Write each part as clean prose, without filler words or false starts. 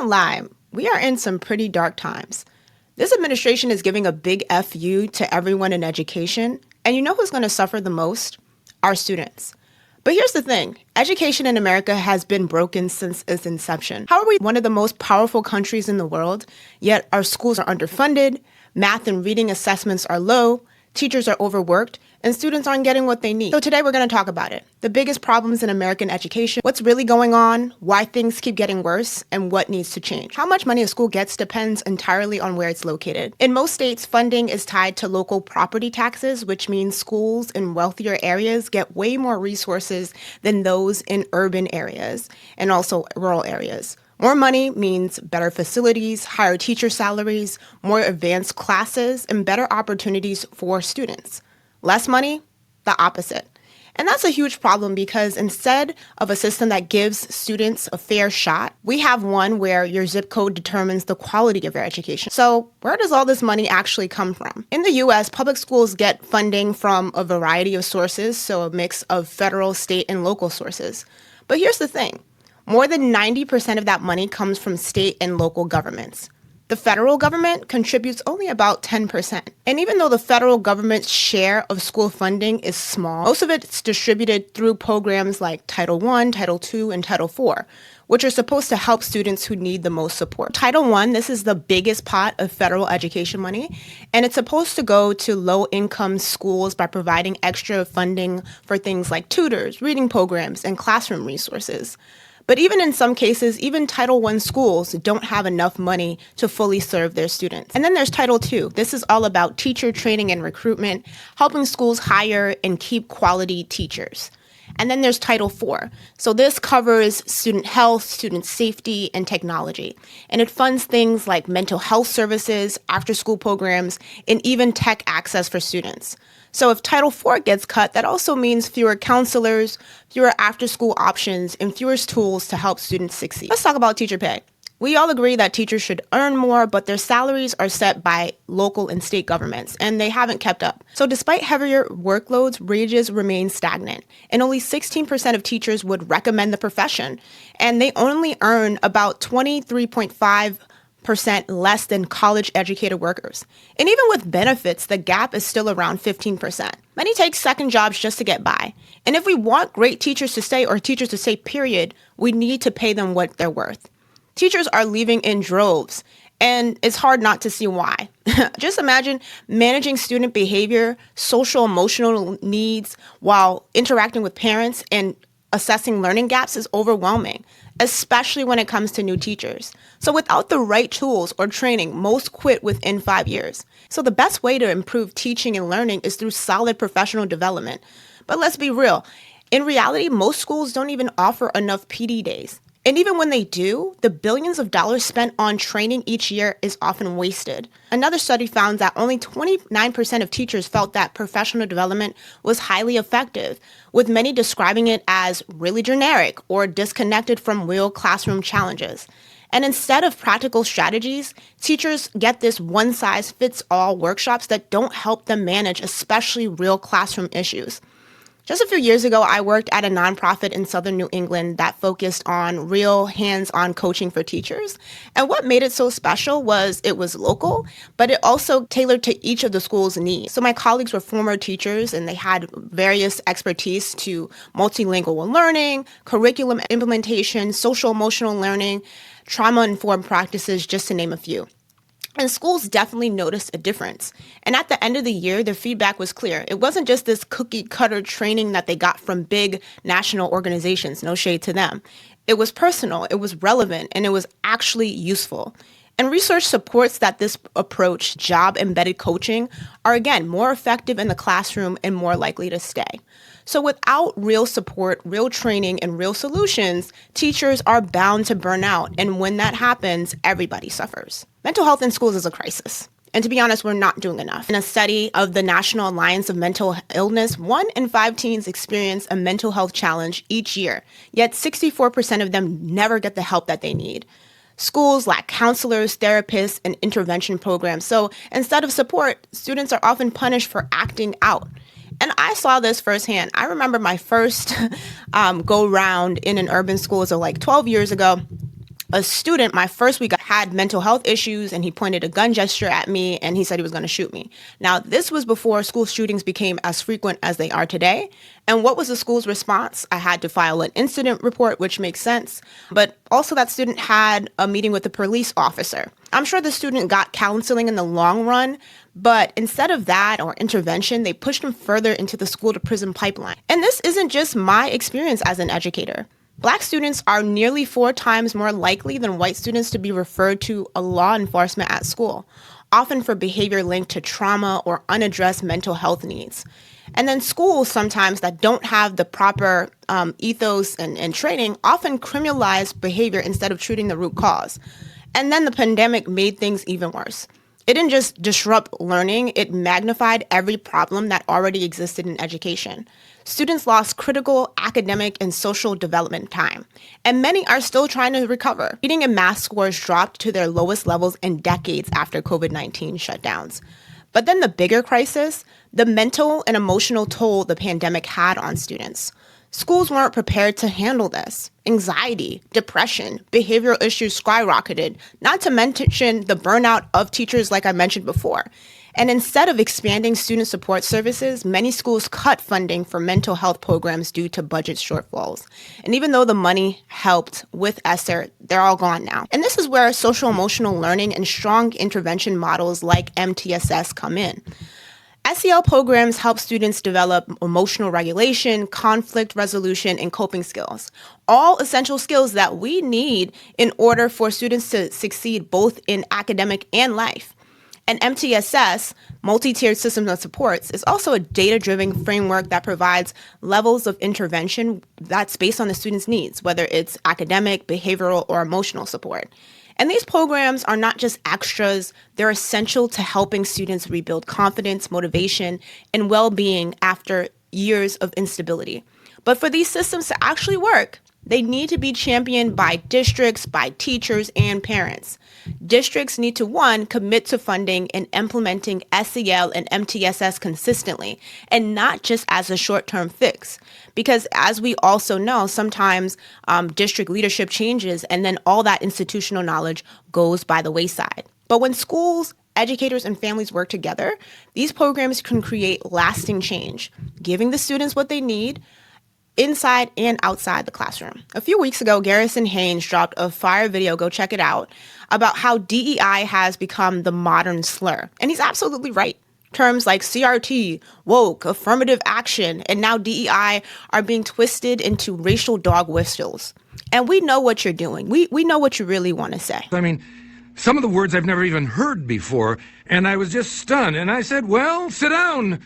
lie, we are in some pretty dark times. This administration is giving a big FU to everyone in education, and you know who's going to suffer the most? Our students. But here's the thing, education in America has been broken since its inception. How are we one of the most powerful countries in the world, yet our schools are underfunded, math and reading assessments are low, teachers are overworked, and students aren't getting what they need? So today we're going to talk about it. The biggest problems in American education, what's really going on, why things keep getting worse, and what needs to change. How much money a school gets depends entirely on where it's located. In most states, funding is tied to local property taxes, which means schools in wealthier areas get way more resources than those in urban areas and also rural areas. More money means better facilities, higher teacher salaries, more advanced classes, and better opportunities for students. Less money, the opposite. And that's a huge problem because instead of a system that gives students a fair shot, we have one where your zip code determines the quality of your education. So where does all this money actually come from? In the U.S., public schools get funding from a variety of sources, so a mix of federal, state, and local sources. But here's the thing. More than 90% of that money comes from state and local governments. The federal government contributes only about 10%. And even though the federal government's share of school funding is small, most of it's distributed through programs like Title I, Title II, and Title IV, which are supposed to help students who need the most support. Title I, this is the biggest pot of federal education money, and it's supposed to go to low-income schools by providing extra funding for things like tutors, reading programs, and classroom resources. But even in some cases, even Title I schools don't have enough money to fully serve their students. And then there's Title II. This is all about teacher training and recruitment, helping schools hire and keep quality teachers. And then there's Title IV. So this covers student health, student safety, and technology. And it funds things like mental health services, after-school programs, and even tech access for students. So if Title IV gets cut, that also means fewer counselors, fewer after-school options, and fewer tools to help students succeed. Let's talk about teacher pay. We all agree that teachers should earn more, but their salaries are set by local and state governments, and they haven't kept up. So despite heavier workloads, wages remain stagnant, and only 16% of teachers would recommend the profession, and they only earn about 23.5% less than college-educated workers. And even with benefits, the gap is still around 15%. Many take second jobs just to get by. And if we want great teachers to stay, or teachers to stay, period, we need to pay them what they're worth. Teachers are leaving in droves, and it's hard not to see why. Just imagine managing student behavior, social emotional needs while interacting with parents and assessing learning gaps is overwhelming, especially when it comes to new teachers. So without the right tools or training, most quit within 5 years. So the best way to improve teaching and learning is through solid professional development. But let's be real. In reality, most schools don't even offer enough PD days. And even when they do, the billions of dollars spent on training each year is often wasted. Another study found that only 29% of teachers felt that professional development was highly effective, with many describing it as really generic or disconnected from real classroom challenges. And instead of practical strategies, teachers get this one-size-fits-all workshops that don't help them manage especially real classroom issues. Just a few years ago, I worked at a nonprofit in Southern New England that focused on real hands-on coaching for teachers. And what made it so special was it was local, but it also tailored to each of the school's needs. So my colleagues were former teachers, and they had various expertise to multilingual learning, curriculum implementation, social emotional learning, trauma-informed practices, just to name a few. And schools definitely noticed a difference. And at the end of the year, their feedback was clear. It wasn't just this cookie cutter training that they got from big national organizations, no shade to them. It was personal, it was relevant, and it was actually useful. And research supports that this approach, job-embedded coaching, are again more effective in the classroom and more likely to stay. So without real support, real training, and real solutions, teachers are bound to burn out. And when that happens, everybody suffers. Mental health in schools is a crisis. And to be honest, we're not doing enough. In a study of the National Alliance of Mental Illness, 1 in 5 teens experience a mental health challenge each year, yet 64% of them never get the help that they need. Schools lack counselors, therapists, and intervention programs. So instead of support, students are often punished for acting out. And I saw this firsthand. I remember my first go round in an urban school, so like 12 years ago. A student, my first week, had mental health issues and he pointed a gun gesture at me and he said he was going to shoot me. Now, this was before school shootings became as frequent as they are today. And what was the school's response? I had to file an incident report, which makes sense. But also that student had a meeting with the police officer. I'm sure the student got counseling in the long run, but instead of that or intervention, they pushed him further into the school to prison pipeline. And this isn't just my experience as an educator. Black students are nearly 4 times more likely than white students to be referred to a law enforcement at school, often for behavior linked to trauma or unaddressed mental health needs. And then schools sometimes that don't have the proper ethos and training often criminalize behavior instead of treating the root cause. And then the pandemic made things even worse. It didn't just disrupt learning, it magnified every problem that already existed in education. Students lost critical academic and social development time, and many are still trying to recover. Reading and math scores dropped to their lowest levels in decades after COVID-19 shutdowns. But then the bigger crisis, the mental and emotional toll the pandemic had on students. Schools weren't prepared to handle this. Anxiety, depression, behavioral issues skyrocketed, not to mention the burnout of teachers like I mentioned before. And instead of expanding student support services, many schools cut funding for mental health programs due to budget shortfalls. And even though the money helped with ESSER, they're all gone now. And this is where social emotional learning and strong intervention models like MTSS come in. SEL programs help students develop emotional regulation, conflict resolution, and coping skills, all essential skills that we need in order for students to succeed both in academic and life. And MTSS, multi-tiered systems of supports, is also a data-driven framework that provides levels of intervention that's based on the student's needs, whether it's academic, behavioral, or emotional support. And these programs are not just extras, they're essential to helping students rebuild confidence, motivation, and well-being after years of instability. But for these systems to actually work, they need to be championed by districts, by teachers, and parents. Districts need to, 1, commit to funding and implementing SEL and MTSS consistently, and not just as a short-term fix. Because as we also know, sometimes district leadership changes and then all that institutional knowledge goes by the wayside. But when schools, educators, and families work together, these programs can create lasting change, giving the students what they need, inside and outside the classroom. A few weeks ago, Garrison Haynes dropped a fire video, go check it out, about how DEI has become the modern slur. And he's absolutely right. Terms like CRT, woke, affirmative action, and now DEI are being twisted into racial dog whistles. And we know what you're doing. We know what you really want to say. I mean, some of the words I've never even heard before, and I was just stunned. And I said, well, sit down,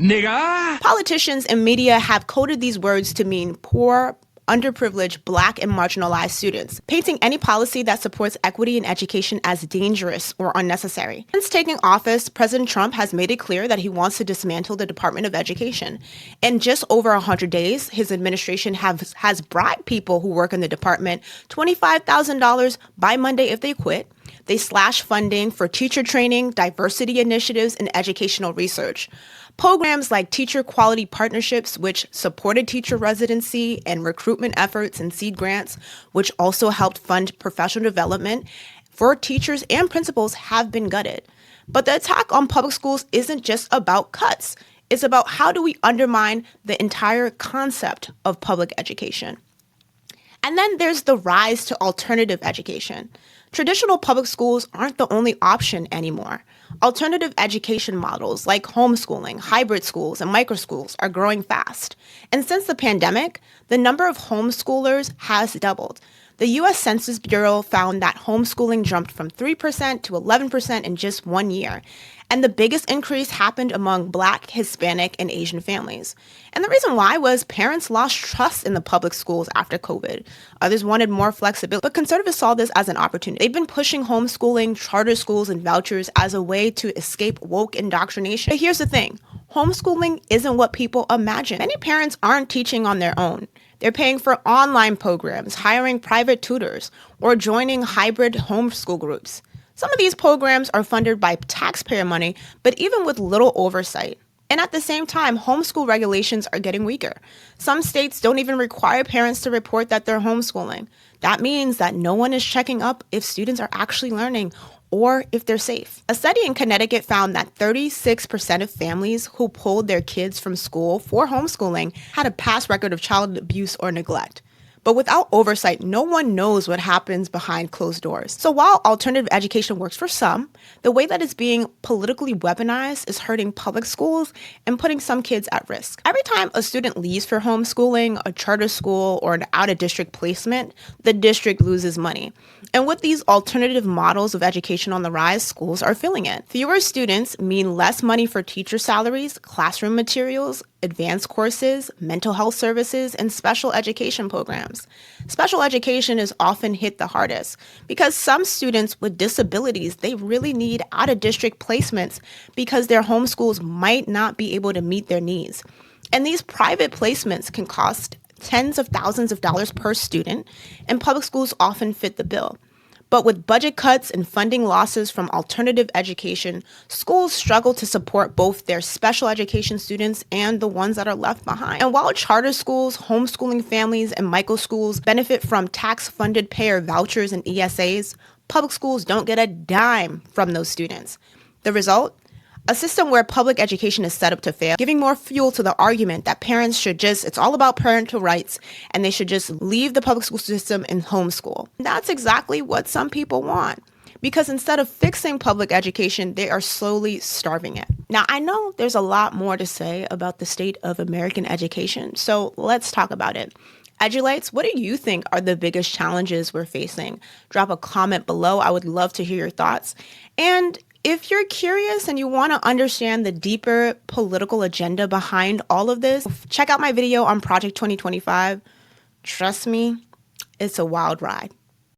nigga. Politicians and media have coded these words to mean poor, underprivileged, Black, and marginalized students, painting any policy that supports equity in education as dangerous or unnecessary. Since taking office, President Trump has made it clear that he wants to dismantle the Department of Education. In just over 100 days, his administration has bribed people who work in the department $25,000 by Monday if they quit. They slashed funding for teacher training, diversity initiatives, and educational research. Programs like Teacher Quality Partnerships, which supported teacher residency and recruitment efforts, and seed grants, which also helped fund professional development for teachers and principals, have been gutted. But the attack on public schools isn't just about cuts. It's about how do we undermine the entire concept of public education. And then there's the rise to alternative education. Traditional public schools aren't the only option anymore. Alternative education models like homeschooling, hybrid schools, and microschools are growing fast. And since the pandemic, the number of homeschoolers has doubled. The U.S. Census Bureau found that homeschooling jumped from 3% to 11% in just 1 year. And the biggest increase happened among Black, Hispanic, and Asian families. And the reason why was parents lost trust in the public schools after COVID. Others wanted more flexibility, but conservatives saw this as an opportunity. They've been pushing homeschooling, charter schools, and vouchers as a way to escape woke indoctrination. But here's the thing. Homeschooling isn't what people imagine. Many parents aren't teaching on their own. They're paying for online programs, hiring private tutors, or joining hybrid homeschool groups. Some of these programs are funded by taxpayer money, but even with little oversight. And at the same time, homeschool regulations are getting weaker. Some states don't even require parents to report that they're homeschooling. That means that no one is checking up if students are actually learning or if they're safe. A study in Connecticut found that 36% of families who pulled their kids from school for homeschooling had a past record of child abuse or neglect. But without oversight, no one knows what happens behind closed doors. So while alternative education works for some, the way that it's being politically weaponized is hurting public schools and putting some kids at risk. Every time a student leaves for homeschooling, a charter school, or an out-of-district placement, the district loses money. And with these alternative models of education on the rise, schools are feeling it. Fewer students mean less money for teacher salaries, classroom materials, advanced courses, mental health services, and special education programs. Special education is often hit the hardest because some students with disabilities, they really need out-of-district placements because their home schools might not be able to meet their needs. And these private placements can cost tens of thousands of dollars per student, and public schools often fit the bill. But with budget cuts and funding losses from alternative education, schools struggle to support both their special education students and the ones that are left behind. And while charter schools, homeschooling families, and micro schools benefit from tax-funded payer vouchers and ESAs, public schools don't get a dime from those students. The result? A system where public education is set up to fail, giving more fuel to the argument that parents should it's all about parental rights, and they should just leave the public school system and homeschool. That's exactly what some people want, because instead of fixing public education, they are slowly starving it. Now, I know there's a lot more to say about the state of American education, so let's talk about it. Edulites, what do you think are the biggest challenges we're facing? Drop a comment below. I would love to hear your thoughts. And if you're curious and you want to understand the deeper political agenda behind all of this, check out my video on Project 2025. Trust me, it's a wild ride.